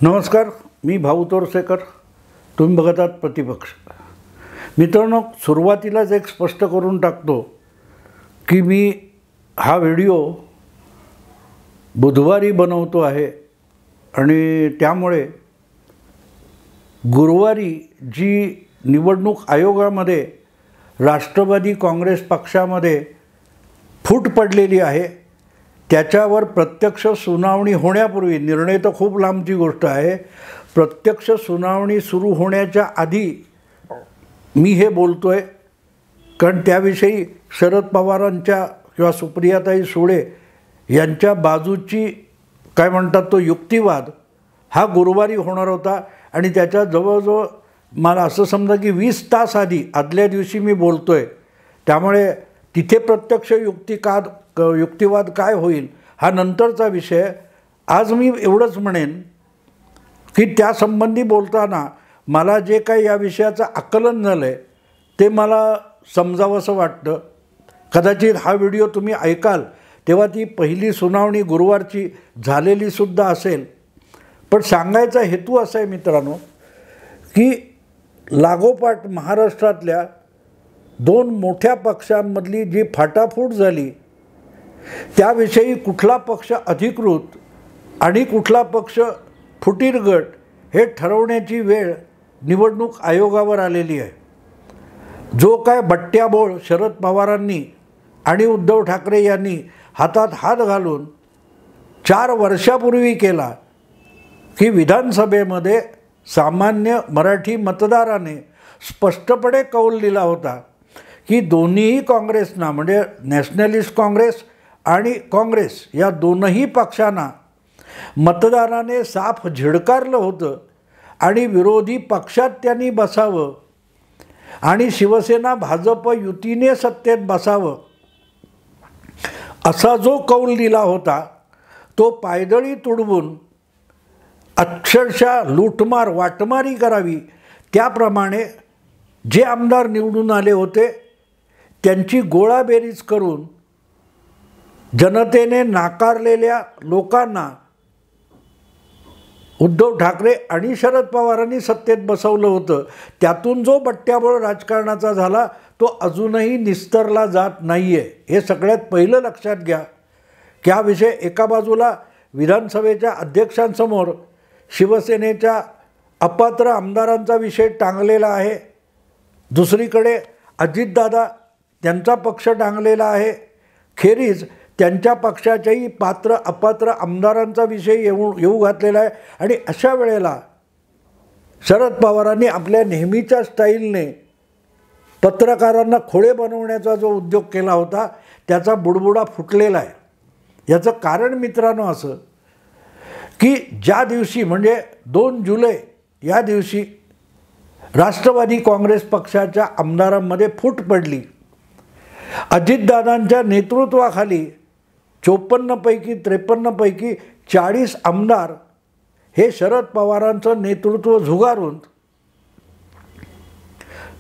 नमस्कार, मी भाऊ तोरसेकर. तुम्ही बघत आहात प्रतिपक्ष. मित्रांनो, सुरुवातीलाच एक स्पष्ट करून टाकतो की मी हा व्हिडिओ बुधवारी बनवतो आहे आणि त्यामुळे गुरुवारी जी निवडणूक आयोगामध्ये राष्ट्रवादी काँग्रेस पक्षामध्ये फूट पडलेली आहे त्याच्यावर प्रत्यक्ष सुनावणी होण्यापूर्वी, निर्णय तर खूप लांबची गोष्ट आहे, प्रत्यक्ष सुनावणी सुरू होण्याच्या आधी मी हे बोलतो आहे. कारण त्याविषयी शरद पवारांच्या किंवा सुप्रियाताई सुळे यांच्या बाजूची काय म्हणतात तो युक्तिवाद हा गुरुवारी होणार होता आणि त्याच्या जवळजवळ मला असं समजा की 20 तास आधी आदल्या दिवशी मी बोलतो आहे. त्यामुळे तिथे प्रत्यक्ष युक्तिवाद काय होईल हा नंतरचा विषय. आज मी एवढंच म्हणेन की त्यासंबंधी बोलताना मला जे काही या विषयाचं आकलन झालं आहे ते मला समजावंसं वाटतं. कदाचित हा व्हिडिओ तुम्ही ऐकाल तेव्हा ती पहिली सुनावणी गुरुवारची झालेलीसुद्धा असेल. पण सांगायचा हेतू असा आहे मित्रांनो की लागोपाठ महाराष्ट्रातल्या दोन मोठ्या पक्षांमधली जी फाटाफूट झाली त्याविषयी कुठला पक्ष अधिकृत आणि कुठला पक्ष फुटीर गट हे ठरवण्याची वेळ निवडणूक आयोगावर आलेली आहे. जो काय बट्ट्याबोळ शरद पवारांनी आणि उद्धव ठाकरे यांनी हातात हात घालून 4 वर्षापूर्वी केला की विधानसभेमध्ये सामान्य मराठी मतदाराने स्पष्टपणे कौल दिला होता की दोन्हीही काँग्रेसना म्हणजे नॅशनलिस्ट काँग्रेस आणि काँग्रेस या दोनही पक्षांना मतदाराने साफ झिडकारलं होतं आणि विरोधी पक्षात त्यांनी बसावं आणि शिवसेना भाजप युतीने सत्तेत बसावं असा जो कौल दिला होता तो पायदळी तुडवून अक्षरशः लूटमार वाटमारी करावी त्याप्रमाणे जे आमदार निवडून आले होते त्यांची गोळाबेरीज करून जनतेने नाकारलेल्या लोकांना उद्धव ठाकरे आणि शरद पवारांनी सत्तेत बसवलं होतं. त्यातून जो बट्ट्याबोळ राजकारणाचा झाला तो अजूनही निस्तरला जात नाही आहे. हे सगळ्यात पहिलं लक्षात घ्या की हा विषय एका बाजूला विधानसभेच्या अध्यक्षांसमोर शिवसेनेच्या अपात्र आमदारांचा विषय टांगलेला आहे, दुसरीकडे अजितदादा त्यांचा पक्ष टांगलेला आहे, खेरीज त्यांच्या पक्षाच्याही पात्र अपात्र आमदारांचा विषय येऊ घातलेला आहे. आणि अशा वेळेला शरद पवारांनी आपल्या नेहमीच्या स्टाईलने पत्रकारांना खोडे बनवण्याचा जो उद्योग केला होता त्याचा बुडबुडा फुटलेला आहे. याचं कारण मित्रांनो असं की ज्या दिवशी म्हणजे 2 जुलै या दिवशी राष्ट्रवादी काँग्रेस पक्षाच्या आमदारांमध्ये फूट पडली. अजितदादांच्या नेतृत्वाखाली 54 पैकी 53 पैकी 40 आमदार हे शरद पवारांचं नेतृत्व झुगारून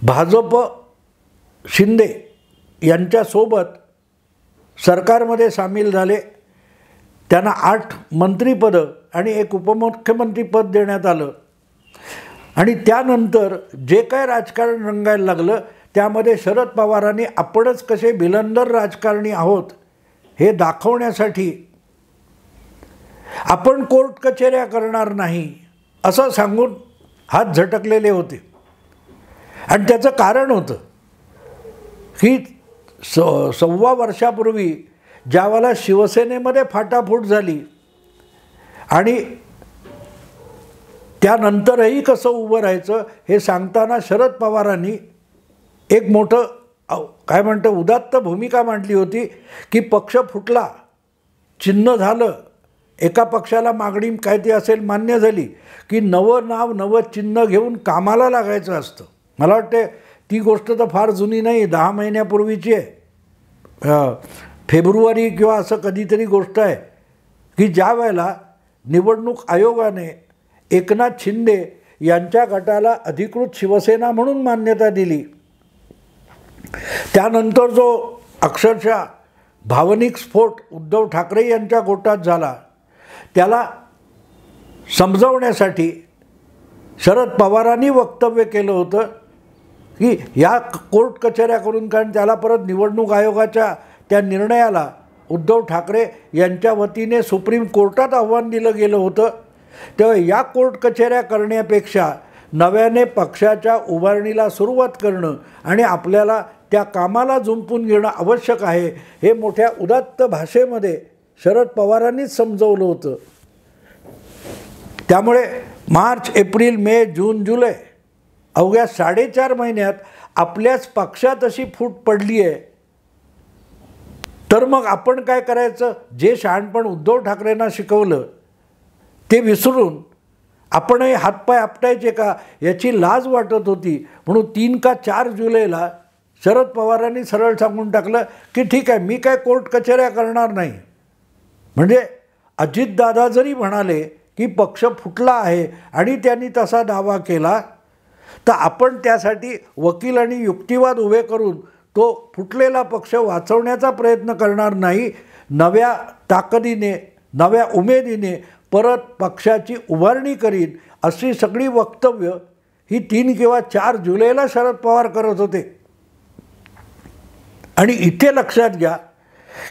भाजप शिंदे यांच्यासोबत सरकारमध्ये सामील झाले. त्यांना 8 मंत्रिपदं आणि 1 उपमुख्यमंत्रीपद देण्यात आलं. आणि त्यानंतर जे काय राजकारण रंगायला लागलं त्यामध्ये शरद पवारांनी आपणच कसे भिलंदर राजकारणी आहोत हे दाखवण्यासाठी आपण कोर्ट कचेऱ्या करणार नाही असं सांगून हात झटकलेले होते. आणि त्याचं कारण होतं की 1.25 वर्षापूर्वी ज्यावेळेला शिवसेनेमध्ये फाटाफूट झाली आणि त्यानंतरही कसं उभं राहायचं हे सांगताना शरद पवारांनी एक मोठं काय म्हणतं उदात्त भूमिका मांडली होती की पक्ष फुटला, चिन्ह झालं, एका पक्षाला मागणी काय ती असेल मान्य झाली की नवं नाव नवं चिन्ह घेऊन कामाला लागायचं असतं. मला वाटते ती गोष्ट तर फार जुनी नाही, 10 महिन्यापूर्वीची आहे. फेब्रुवारी किंवा असं कधीतरी गोष्ट आहे की ज्या वेळेला निवडणूक आयोगाने एकनाथ शिंदे यांच्या गटाला अधिकृत शिवसेना म्हणून मान्यता दिली. त्यानंतर जो अक्षरशः भावनिक स्फोट उद्धव ठाकरे यांच्या गोटात झाला त्याला समजवण्यासाठी शरद पवारांनी वक्तव्य केलं होतं की या कोर्ट कचेऱ्या करून, कारण त्याला परत निवडणूक आयोगाच्या त्या निर्णयाला उद्धव ठाकरे यांच्या वतीने सुप्रीम कोर्टात आव्हान दिलं गेलं होतं. तेव्हा या कोर्ट कचेऱ्या करण्यापेक्षा नव्याने पक्षाच्या उभारणीला सुरुवात करणं आणि आपल्याला त्या कामाला जुंपून घेणं आवश्यक आहे, हे मोठ्या उदात्त भाषेमध्ये शरद पवारांनीच समजवलं होतं. त्यामुळे मार्च, एप्रिल, मे, जून, जुलै अवघ्या 4.5 महिन्यात आपल्याच पक्षात अशी फूट पडली आहे. तर मग आपण काय करायचं? जे शहाणपण उद्धव ठाकरेंना शिकवलं ते विसरून आपणही हातपाय आपटायचे का, याची लाज वाटत होती. म्हणून 3 का 4 जुलैला शरद पवारांनी सरळ सांगून टाकलं की ठीक आहे, मी काय कोर्ट कचेऱ्या करणार नाही. म्हणजे अजितदादा जरी म्हणाले की पक्ष फुटला आहे आणि त्यांनी तसा दावा केला, तर आपण त्यासाठी वकील आणि युक्तिवाद उभे करून तो फुटलेला पक्ष वाचवण्याचा प्रयत्न करणार नाही. नव्या ताकदीने, नव्या उमेदीने परत पक्षाची उभारणी करीन, अशी सगळी वक्तव्य ही 3 किंवा 4 जुलैला शरद पवार करत होते. आणि इथे लक्षात घ्या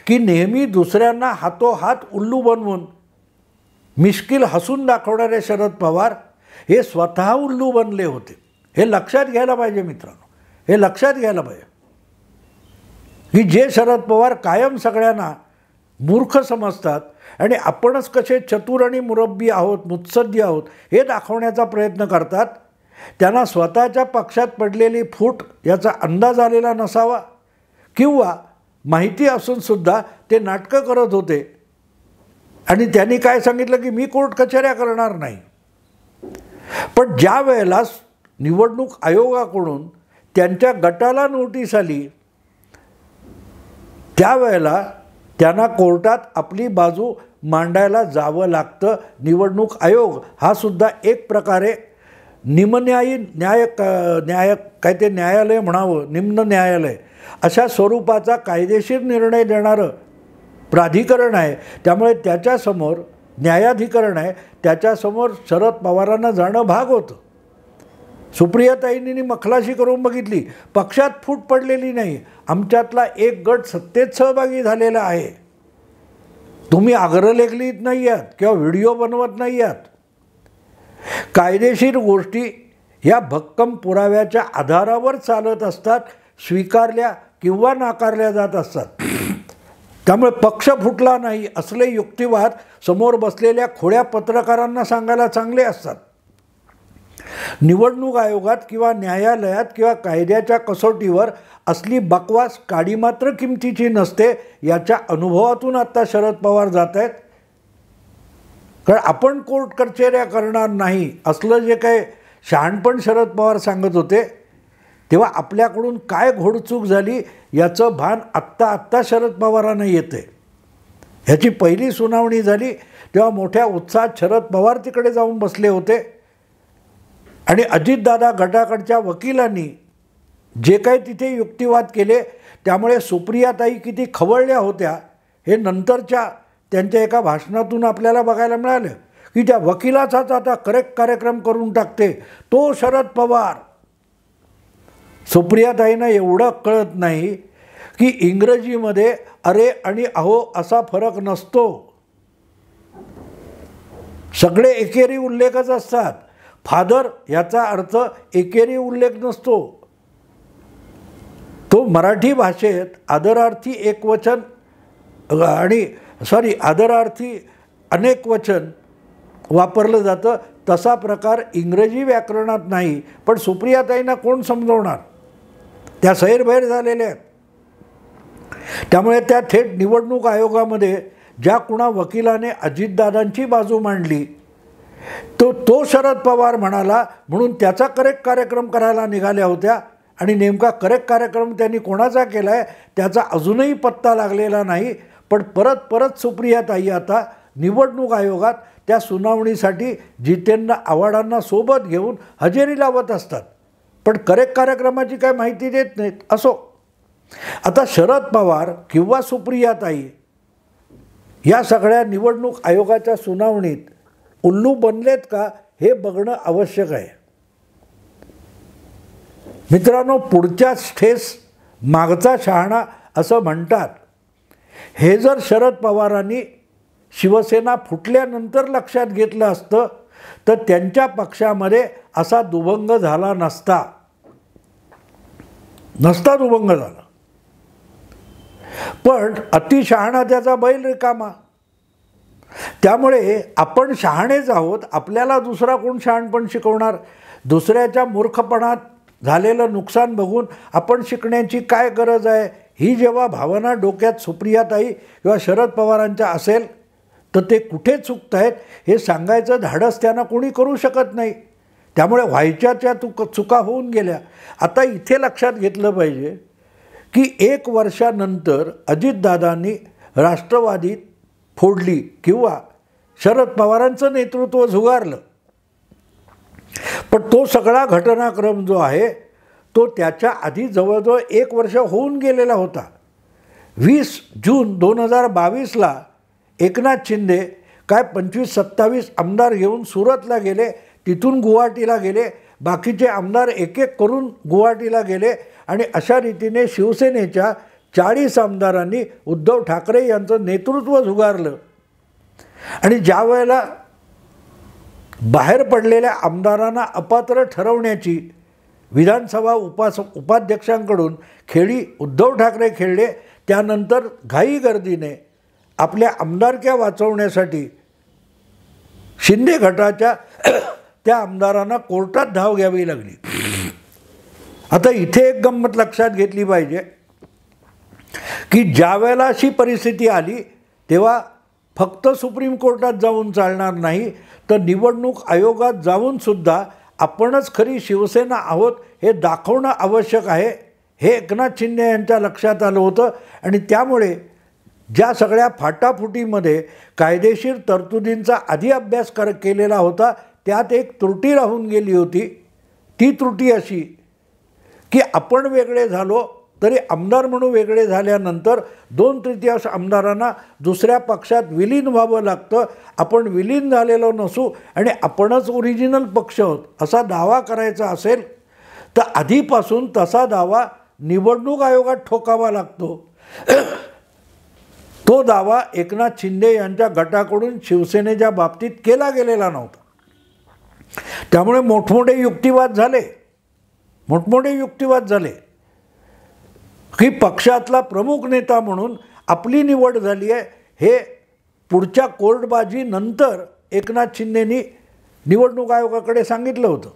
की नेहमी दुसऱ्यांना हातोहात उल्लू बनवून मिश्किल हसून दाखवणारे शरद पवार हे स्वतः उल्लू बनले होते. हे लक्षात घ्यायला पाहिजे मित्रांनो, हे लक्षात घ्यायला पाहिजे की जे शरद पवार कायम सगळ्यांना मूर्ख समजतात आणि आपणच कसे चतुर आणि मुरब्बी आहोत, मुत्सद्दी आहोत हे दाखवण्याचा प्रयत्न करतात, त्यांना स्वतःच्या पक्षात पडलेली फूट याचा अंदाज आलेला नसावा, किंवा माहिती असूनसुद्धा ते नाटकं करत होते. आणि त्यांनी काय सांगितलं की मी कोर्ट कचेऱ्या करणार नाही. पण ज्या वेळेला निवडणूक आयोगाकडून त्यांच्या गटाला नोटीस आली, त्यावेळेला त्यांना कोर्टात आपली बाजू मांडायला जावं लागतं. निवडणूक आयोग हा सुद्धा एक प्रकारे निमन्यायी काय ते न्यायालय म्हणावं, निम्न न्यायालय अशा स्वरूपाचा कायदेशीर निर्णय देणारं प्राधिकरण आहे. त्यामुळे त्याच्यासमोर न्यायाधिकरण आहे, त्याच्यासमोर शरद पवारांना जाणं भाग होतं. सुप्रियाताईंनी मखलाशी करून बघितली, पक्षात फूट पडलेली नाही, आमच्यातला एक गट सत्तेत सहभागी झालेला आहे. तुम्ही अग्रलेख लिहित नाही आहात किंवा व्हिडिओ बनवत नाही आहात. कायदेशीर गोष्टी ह्या भक्कम पुराव्याच्या आधारावर चालत असतात, स्वीकारल्या किंवा नाकारल्या जात असतात. त्यामुळे पक्ष फुटला नाही असले युक्तिवाद समोर बसलेल्या खोड्या पत्रकारांना सांगायला चांगले असतात. निवडणूक आयोगात किंवा न्यायालयात किंवा कायद्याच्या कसोटीवर असली बकवास काडी मात्र किमतीची नसते, याच्या अनुभवातून आता शरद पवार जात आहेत. कारण आपण कोर्ट कचेऱ्या करणार नाही असलं जे काय शहाणपण शरद पवार सांगत होते, तेव्हा आपल्याकडून काय घोडचूक झाली याचं भान आत्ता शरद पवारांना येते. ह्याची पहिली सुनावणी झाली तेव्हा मोठ्या उत्साहात शरद पवार तिकडे जाऊन बसले होते आणि अजितदादा गटाकडच्या वकिलांनी जे काही तिथे युक्तिवाद केले त्यामुळे सुप्रियाताई किती खवळल्या होत्या हे नंतरच्या त्यांच्या एका भाषणातून आपल्याला बघायला मिळालं की त्या वकिलाचाच आता करेक्ट कार्यक्रम करून टाकते तो शरद पवार. सुप्रियाताईंना एवढं कळत नाही की इंग्रजीमध्ये अरे आणि अहो असा फरक नसतो, सगळे एकेरी उल्लेखच असतात. फादर याचा अर्थ एकेरी उल्लेख नसतो. तो मराठी भाषेत आदरार्थी एकवचन आणि आदरार्थी अनेक वचन वापरलं जातं, तसा प्रकार इंग्रजी व्याकरणात नाही. पण सुप्रियाताईंना कोण समजवणार, त्या सैरभैर झालेल्या आहेत. त्यामुळे त्या थेट निवडणूक आयोगामध्ये ज्या कुणा वकिलाने अजितदादांची बाजू मांडली तो शरद पवार म्हणाला म्हणून त्याचा करेक्ट कार्यक्रम करायला निघाल्या होत्या. आणि नेमका करेक्ट कार्यक्रम त्यांनी कोणाचा केला आहे त्याचा अजूनही पत्ता लागलेला नाही. पण परत सुप्रियाताई आता निवडणूक आयोगात त्या सुनावणीसाठी जितेंद्र आव्हाडांना सोबत घेऊन हजेरी लावत असतात, पण करेक्ट कार्यक्रमाची काय माहिती देत नाहीत. असो, आता शरद पवार किंवा सुप्रियाताई या सगळ्या निवडणूक आयोगाच्या सुनावणीत उल्लू बनलेत का हे बघणं आवश्यक आहे. मित्रांनो, पुढच्याच ठेस मागचा शहाणा असं म्हणतात. हे जर शरद पवारांनी शिवसेना फुटल्यानंतर लक्षात घेतलं असतं तर त्यांच्या पक्षामध्ये असा दुभंग झाला नसता दुभंग झाला. पण अतिशहाणा त्याचा बैल रिकामा. त्यामुळे आपण शहाणेच आहोत, आपल्याला दुसरा कोण शहाणपण शिकवणार? दुसऱ्याच्या मूर्खपणात झालेलं नुकसान बघून आपण शिकण्याची काय गरज आहे? ही जेव्हा भावना डोक्यात सुप्रियाताई किंवा शरद पवारांच्या असेल तर ते कुठे चुकत आहेत हे सांगायचं धाडस त्यांना कोणी करू शकत नाही. त्यामुळे व्हायच्या त्या चुका होऊन गेल्या. आता इथे लक्षात घेतलं पाहिजे की 1 वर्षानंतर अजितदादांनी राष्ट्रवादीत फोडली किंवा शरद पवारांचं नेतृत्व झुगारलं. पण तो सगळा घटनाक्रम जो आहे तो त्याच्या आधी जवळजवळ 1 वर्ष होऊन गेलेला होता. 20 जून 2022ला एकनाथ शिंदे काय 25-27 आमदार घेऊन सुरतला गेले, तिथून गुवाहाटीला गेले, बाकीचे आमदार एक एक करून गुवाहाटीला गेले आणि अशा रीतीने शिवसेनेच्या 40 आमदारांनी उद्धव ठाकरे यांचं नेतृत्व झुगारलं. आणि ज्या वेळेला बाहेर पडलेल्या आमदारांना अपात्र ठरवण्याची विधानसभा उपाध्यक्षांकडून खेळी उद्धव ठाकरे खेळले, त्यानंतर घाईगर्दीने आपल्या आमदारक्या वाचवण्यासाठी शिंदे गटाच्या त्या आमदारांना कोर्टात धाव घ्यावी लागली. आता इथे एक गंमत लक्षात घेतली पाहिजे की ज्या वेळेला अशी परिस्थिती आली तेव्हा फक्त सुप्रीम कोर्टात जाऊन चालणार नाही, तर निवडणूक आयोगात जाऊनसुद्धा आपणच खरी शिवसेना आहोत हे दाखवणं आवश्यक आहे. हे एकनाथ शिंदे यांच्या लक्षात आलं होतं आणि त्यामुळे ज्या सगळ्या फाटाफुटीमध्ये कायदेशीर तरतुदींचा आधी अभ्यास केलेला होता त्यात एक त्रुटी राहून गेली होती. ती त्रुटी अशी की आपण वेगळे झालो तरी आमदार म्हणून वेगळे झाल्यानंतर 2/3 आमदारांना दुसऱ्या पक्षात विलीन व्हावं लागतं. आपण विलीन झालेलो नसू आणि आपणच ओरिजिनल पक्ष आहोत असा दावा करायचा असेल तर आधीपासून तसा दावा निवडणूक आयोगात ठोकावा लागतो. तो दावा एकनाथ शिंदे यांच्या गटाकडून शिवसेनेच्या बाबतीत केला गेलेला नव्हता. त्यामुळे मोठमोठे युक्तिवाद झाले की पक्षातला प्रमुख नेता म्हणून आपली निवड झाली आहे हे पुढच्या कोर्टबाजी नंतर एकनाथ शिंदेंनी निवडणूक आयोगाकडे सांगितलं होतं.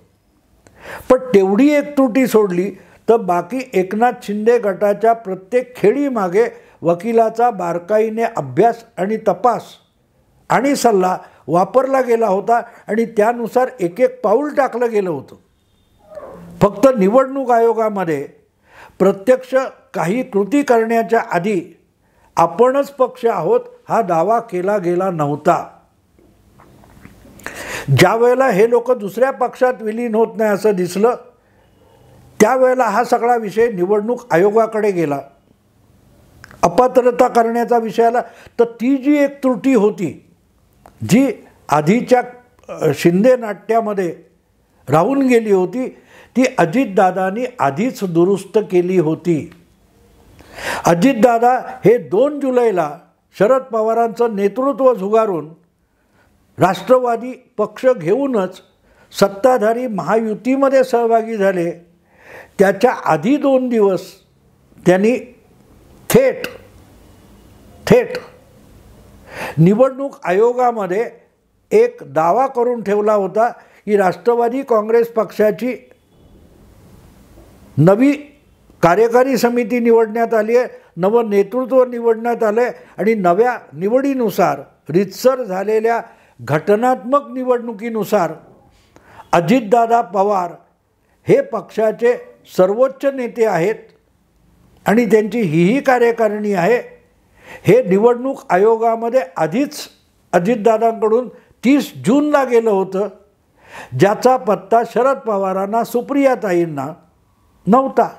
पण तेवढी एक त्रुटी सोडली तर बाकी एकनाथ शिंदे गटाच्या प्रत्येक खेळीमागे वकिलाचा बारकाईने अभ्यास आणि तपास आणि सल्ला वापरला गेला होता आणि त्यानुसार एक एक पाऊल टाकलं गेलं होतं. फक्त निवडणूक आयोगामध्ये प्रत्यक्ष काही कृती करण्याच्या आधी आपणच पक्ष आहोत हा दावा केला गेला नव्हता. ज्या वेळेला हे लोक दुसऱ्या पक्षात विलीन होत नाही असं दिसलं त्यावेळेला हा सगळा विषय निवडणूक आयोगाकडे गेला. अपात्रता करण्याचा विषय आला तर ती जी एक त्रुटी होती जी आधीच्या शिंदे नाट्यामध्ये राहून गेली होती ती अजितदादांनी आधीच दुरुस्त केली होती. अजितदादा हे 2 जुलैला शरद पवारांचं नेतृत्व झुगारून राष्ट्रवादी पक्ष घेऊनच सत्ताधारी महायुतीमध्ये सहभागी झाले. त्याच्या आधी 2 दिवस त्यांनी थेट निवडणूक आयोगामध्ये एक दावा करून ठेवला होता की राष्ट्रवादी काँग्रेस पक्षाची नवी कार्यकारी समिती निवडण्यात आली आहे, नवं नेतृत्व निवडण्यात आलं आहे आणि नव्या निवडीनुसार रीतसर झालेल्या घटनात्मक निवडणुकीनुसार अजितदादा पवार हे पक्षाचे सर्वोच्च नेते आहेत आणि त्यांची ही कार्यकारिणी आहे. हे निवडणूक आयोगामध्ये आधीच अजितदादांकडून 30 जूनला गेलं होतं ज्याचा पत्ता शरद पवारांना सुप्रियाताईंना नव्हता.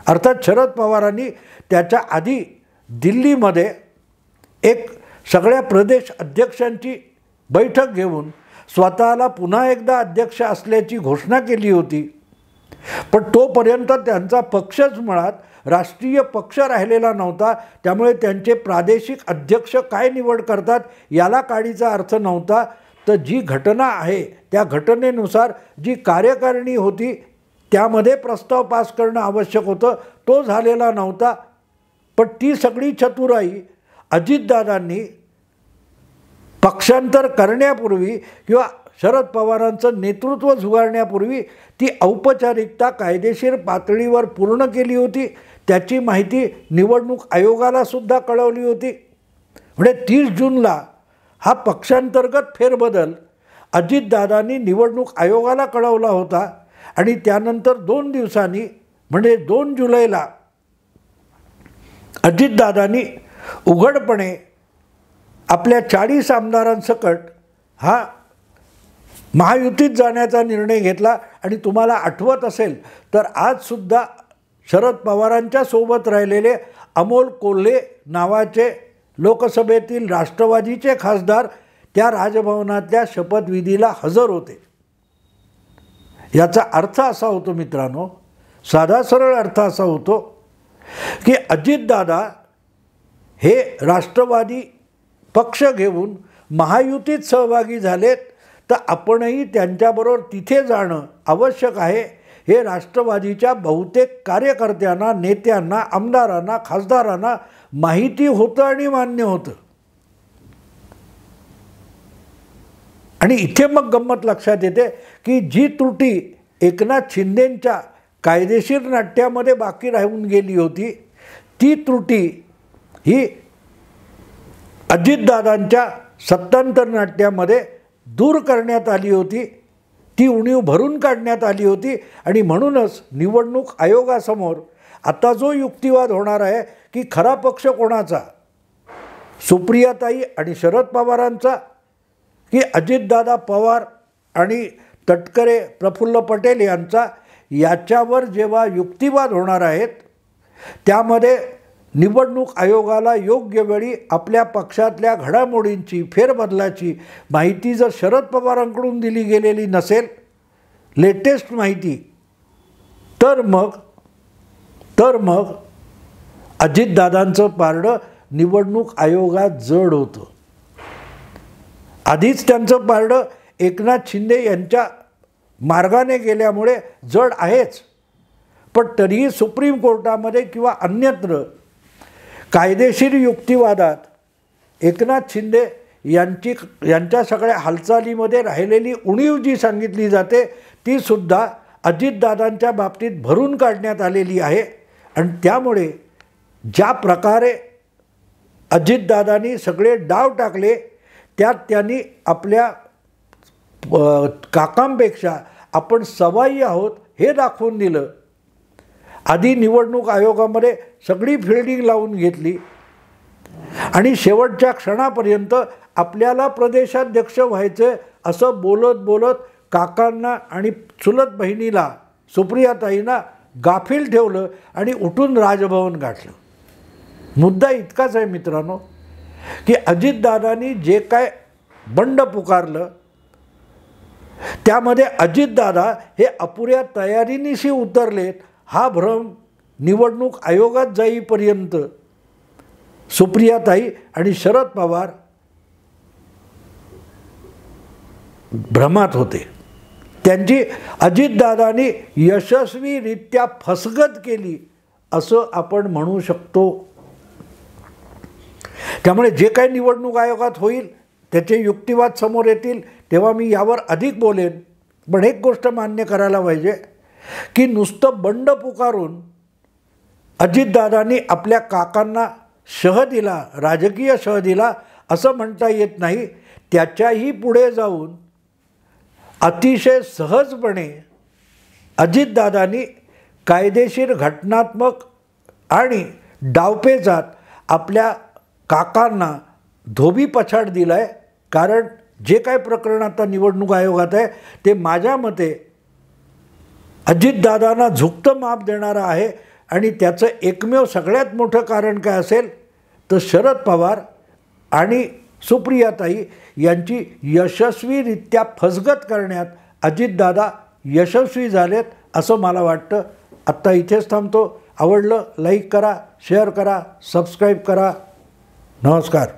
अर्थात शरद पवारांनी त्याच्या आधी दिल्लीमध्ये एक सगळ्या प्रदेश अध्यक्षांची बैठक घेऊन स्वतःला पुन्हा एकदा अध्यक्ष असल्याची घोषणा केली होती, पण तोपर्यंत त्यांचा पक्षच मुळात राष्ट्रीय पक्ष राहिलेला नव्हता. त्यामुळे त्यांचे प्रादेशिक अध्यक्ष काय निवड करतात याला काडीचा अर्थ नव्हता. तर जी घटना आहे त्या घटनेनुसार जी कार्यकारिणी होती त्यामध्ये प्रस्ताव पास करणं आवश्यक होतं, तो झालेला नव्हता. पण ती सगळी चतुराई अजितदादांनी पक्षांतर करण्यापूर्वी किंवा शरद पवारांचं नेतृत्व झुगारण्यापूर्वी ती औपचारिकता कायदेशीर पातळीवर पूर्ण केली होती. त्याची माहिती निवडणूक आयोगाला सुद्धा कळवली होती. म्हणजे 30 जूनला हा पक्षांतर्गत फेरबदल अजितदादांनी निवडणूक आयोगाला कळवला होता आणि त्यानंतर 2 दिवसांनी म्हणजे 2 जुलैला अजितदादांनी उघडपणे आपल्या 40 आमदारांसकट हा महायुतीत जाण्याचा निर्णय घेतला. आणि तुम्हाला आठवत असेल तर आजसुद्धा शरद पवारांच्या सोबत राहिलेले अमोल कोल्हे नावाचे लोकसभेतील राष्ट्रवादीचे खासदार त्या राजभवनातल्या शपथविधीला हजर होते. याचा अर्थ असा होतो मित्रांनो, साधा सरळ अर्थ असा होतो की अजितदादा हे राष्ट्रवादी पक्ष घेऊन महायुतीत सहभागी झालेत, तर आपणही त्यांच्याबरोबर तिथे जाणं आवश्यक आहे हे राष्ट्रवादीच्या बहुतेक कार्यकर्त्यांना, नेत्यांना, आमदारांना, खासदारांना माहिती होतं आणि मान्य होतं. आणि इथे मग गंमत लक्षात येते की जी त्रुटी एकनाथ शिंदेंच्या कायदेशीर नाट्यामध्ये बाकी राहून गेली होती, ती त्रुटी ही अजितदादांच्या सत्तांतर नाट्यामध्ये दूर करण्यात आली होती. ती उणीव भरून काढण्यात आली होती. आणि म्हणूनच निवडणूक आयोगासमोर आता जो युक्तिवाद होणार आहे की खरा पक्ष कोणाचा, सुप्रियाताई आणि शरद पवारांचा की अजितदादा पवार आणि तटकरे प्रफुल्ल पटेल यांचा, याच्यावर जेव्हा युक्तिवाद होणार आहेत त्यामध्ये निवडणूक आयोगाला योग्य वेळी आपल्या पक्षातल्या घडामोडींची, फेरबदलाची माहिती जर शरद पवारांकडून दिली गेलेली नसेल, लेटेस्ट माहिती, तर मग अजितदादांचं पारडं निवडणूक आयोगात जड होतं. आधीच त्यांचं पारडं एकनाथ शिंदे यांच्या मार्गाने गेल्यामुळे जड आहेच, पण तरीही सुप्रीम कोर्टामध्ये किंवा अन्यत्र कायदेशीर युक्तिवादात एकनाथ शिंदे यांच्या सगळ्या हालचालीमध्ये राहिलेली उणीव जी सांगितली जाते ती सुद्धा अजितदादांच्या बाबतीत भरून काढण्यात आलेली आहे. आणि त्यामुळे ज्या प्रकारे अजितदादांनी सगळे डाव टाकले त्यात त्यांनी आपल्या काकांपेक्षा आपण सवाई आहोत हे दाखवून दिलं. आधी निवडणूक आयोगामध्ये सगळी फिल्डिंग लावून घेतली आणि शेवटच्या क्षणापर्यंत आपल्याला प्रदेशाध्यक्ष व्हायचं असं बोलत बोलत काकांना आणि चुलत बहिणीला सुप्रियाताईंना गाफील ठेवलं आणि उठून राजभवन गाठलं. मुद्दा इतकाच आहे मित्रांनो की अजितदादांनी जे काय बंड पुकारलं त्यामध्ये अजितदादा हे अपुऱ्या तयारीनिशी उतरलेत हा भ्रम निवडणूक आयोगात जाईपर्यंत सुप्रियाताई आणि शरद पवार भ्रमात होते. त्यांची अजितदादांनी यशस्वीरित्या फसगत केली असं आपण म्हणू शकतो. त्यामुळे जे काही निवडणूक आयोगात होईल त्याचे युक्तिवाद समोर येतील तेव्हा मी यावर अधिक बोलेन. पण एक गोष्ट मान्य करायला पाहिजे की नुसतं बंड पुकारून अजितदादांनी आपल्या काकांना शह दिला, राजकीय शह दिला असं म्हणता येत नाही. त्याच्याही पुढे जाऊन अतिशय सहजपणे अजितदादांनी कायदेशीर, घटनात्मक आणि डावपेचात आपल्या काकांना धोबी पछाड दिला आहे. कारण जे काय प्रकरण आता निवडणूक आयोगात आहे ते माझ्या मते अजितदादांना झुकतं माप देणारं आहे. आणि त्याचं एकमेव सगळ्यात मोठं कारण काय असेल तर शरद पवार आणि सुप्रियाताई यांची यशस्वीरित्या फसगत करण्यात अजितदादा यशस्वी झालेत असं मला वाटतं. आत्ता इथेच थांबतो. आवडलं लाईक करा, शेअर करा, सबस्क्राईब करा. नमस्कार.